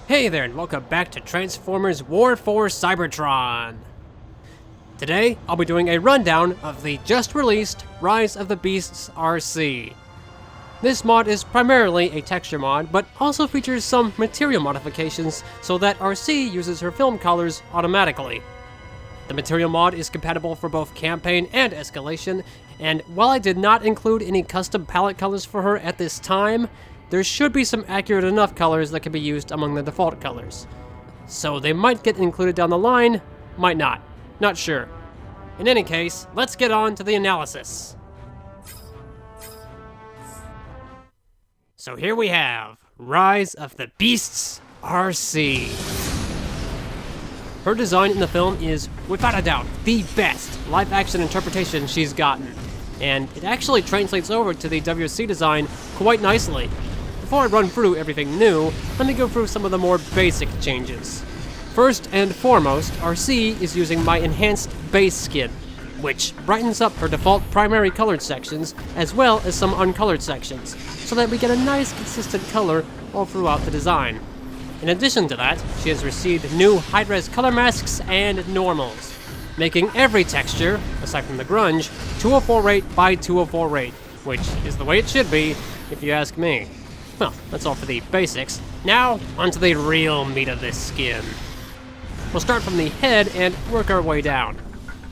Hey there, and welcome back to Transformers War for Cybertron! Today, I'll be doing a rundown of the just-released Rise of the Beasts Arcee. This mod is primarily a texture mod, but also features some material modifications so that Arcee uses her film colors automatically. The material mod is compatible for both campaign and escalation, and while I did not include any custom palette colors for her at this time, there should be some accurate enough colors that can be used among the default colors. So they might get included down the line, might not. Not sure. In any case, let's get on to the analysis. So here we have Rise of the Beasts Arcee. Her design in the film is, without a doubt, the best live-action interpretation she's gotten. And it actually translates over to the WC design quite nicely. Before I run through everything new, let me go through some of the more basic changes. First and foremost, Arcee is using my enhanced base skin, which brightens up her default primary colored sections, as well as some uncolored sections, so that we get a nice consistent color all throughout the design. In addition to that, she has received new high-res color masks and normals, making every texture, aside from the grunge, 204 by 204, which is the way it should be, if you ask me. Well, that's all for the basics. Now, onto the real meat of this skin. We'll start from the head and work our way down.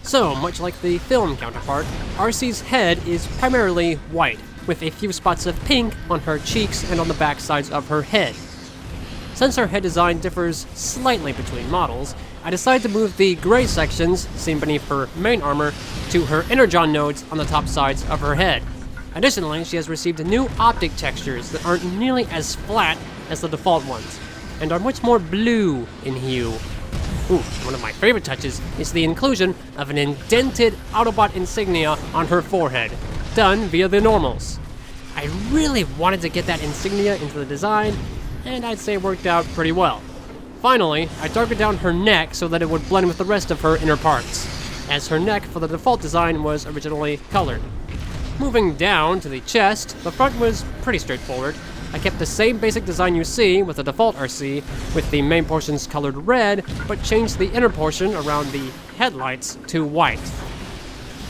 So, much like the film counterpart, Arcee's head is primarily white, with a few spots of pink on her cheeks and on the back sides of her head. Since her head design differs slightly between models, I decided to move the gray sections, seen beneath her main armor, to her energon nodes on the top sides of her head. Additionally, she has received new optic textures that aren't nearly as flat as the default ones, and are much more blue in hue. Ooh, one of my favorite touches is the inclusion of an indented Autobot insignia on her forehead, done via the normals. I really wanted to get that insignia into the design, and I'd say it worked out pretty well. Finally, I darkened down her neck so that it would blend with the rest of her inner parts, as her neck for the default design was originally colored. Moving down to the chest, the front was pretty straightforward. I kept the same basic design you see with the default Arcee, with the main portions colored red, but changed the inner portion around the headlights to white.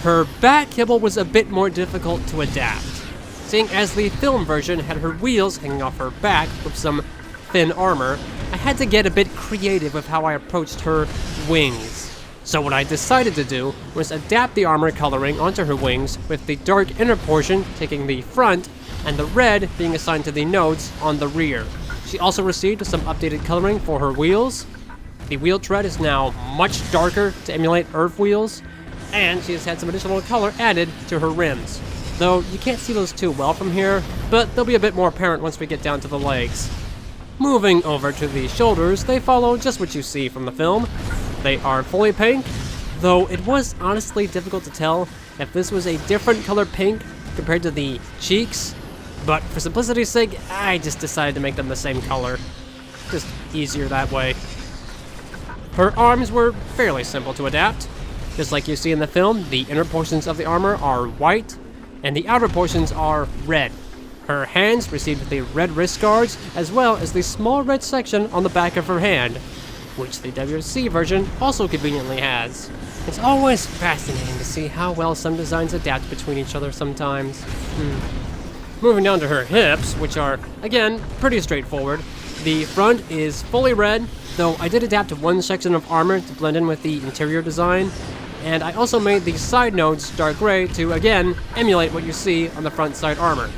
Her back kibble was a bit more difficult to adapt, seeing as the film version had her wheels hanging off her back with some thin armor. I had to get a bit creative with how I approached her wings. So what I decided to do was adapt the armor coloring onto her wings, with the dark inner portion taking the front, and the red being assigned to the nodes on the rear. She also received some updated coloring for her wheels. The wheel tread is now much darker to emulate Earth wheels, and she has had some additional color added to her rims. Though you can't see those too well from here, but they'll be a bit more apparent once we get down to the legs. Moving over to the shoulders, they follow just what you see from the film. They are fully pink, though it was honestly difficult to tell if this was a different color pink compared to the cheeks, but for simplicity's sake, I just decided to make them the same color. Just easier that way. Her arms were fairly simple to adapt. Just like you see in the film, the inner portions of the armor are white, and the outer portions are red. Her hands received the red wrist guards, as well as the small red section on the back of her hand, which the WC version also conveniently has. It's always fascinating to see how well some designs adapt between each other sometimes. Moving down to her hips, which are, again, pretty straightforward. The front is fully red, though I did adapt one section of armor to blend in with the interior design, and I also made the side nodes dark gray to, again, emulate what you see on the front side armor.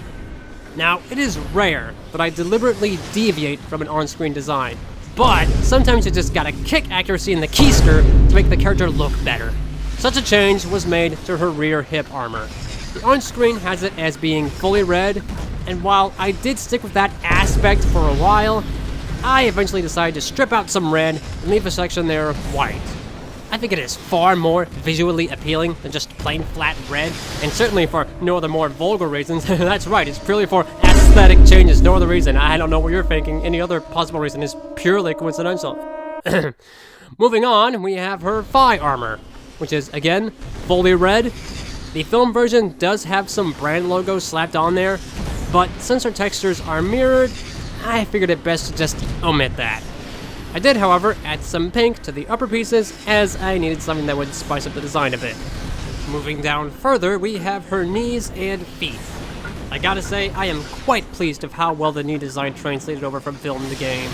Now, it is rare that I deliberately deviate from an on-screen design, but sometimes you just gotta kick accuracy in the keister to make the character look better. Such a change was made to her rear hip armor. The on-screen has it as being fully red, and while I did stick with that aspect for a while, I eventually decided to strip out some red and leave a section there white. I think it is far more visually appealing than just plain flat red, and certainly for no other more vulgar reasons. That's right, it's purely for aesthetic changes, no other reason. I don't know what you're thinking. Any other possible reason is purely coincidental. Moving on, we have her thigh armor, which is, again, fully red. The film version does have some brand logos slapped on there, but since her textures are mirrored, I figured it best to just omit that. I did, however, add some pink to the upper pieces as I needed something that would spice up the design a bit. Moving down further, we have her knees and feet. I gotta say, I am quite pleased with how well the knee design translated over from film to game.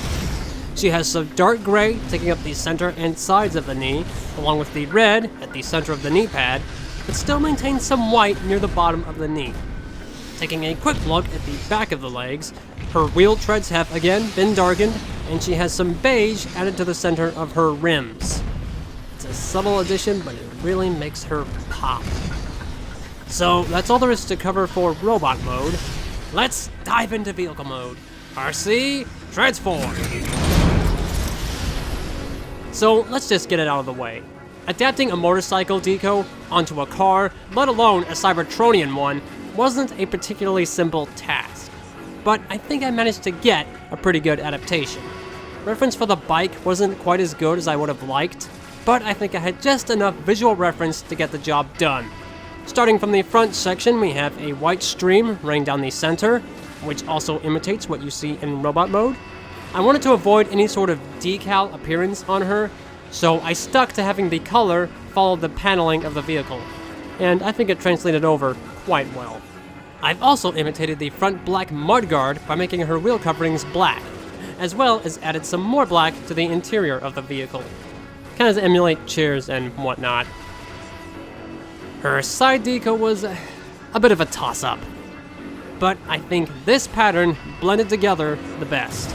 She has some dark gray taking up the center and sides of the knee, along with the red at the center of the knee pad, but still maintains some white near the bottom of the knee. Taking a quick look at the back of the legs, her wheel treads have again been darkened, and she has some beige added to the center of her rims. It's a subtle addition, but it really makes her pop. So that's all there is to cover for robot mode. Let's dive into vehicle mode. Arcee, transform! So let's just get it out of the way. Adapting a motorcycle deco onto a car, let alone a Cybertronian one, wasn't a particularly simple task. But I think I managed to get a pretty good adaptation. Reference for the bike wasn't quite as good as I would have liked, but I think I had just enough visual reference to get the job done. Starting from the front section, we have a white stream running down the center, which also imitates what you see in robot mode. I wanted to avoid any sort of decal appearance on her, so I stuck to having the color follow the paneling of the vehicle, and I think it translated over quite well. I've also imitated the front black mudguard by making her wheel coverings black, as well as added some more black to the interior of the vehicle, kind of to emulate chairs and whatnot. Her side deco was a bit of a toss-up, but I think this pattern blended together the best.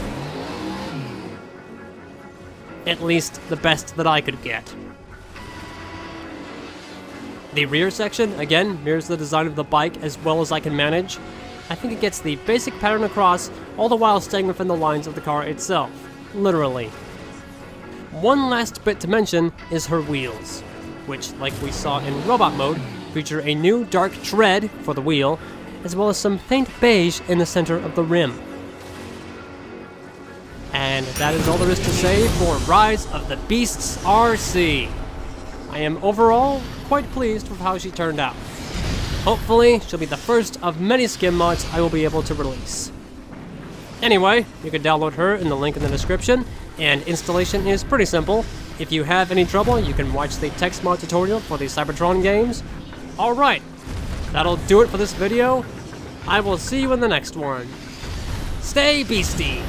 At least the best that I could get. The rear section, again, mirrors the design of the bike as well as I can manage. I think it gets the basic pattern across, all the while staying within the lines of the car itself. Literally. One last bit to mention is her wheels, which, like we saw in robot mode, feature a new dark tread for the wheel, as well as some faint beige in the center of the rim. And that is all there is to say for Rise of the Beasts Arcee. I am overall quite pleased with how she turned out. Hopefully, she'll be the first of many skin mods I will be able to release. Anyway, you can download her in the link in the description, and installation is pretty simple. If you have any trouble, you can watch the text mod tutorial for the Cybertron games. Alright, that'll do it for this video. I will see you in the next one. Stay beastie!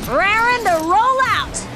Raring to roll out!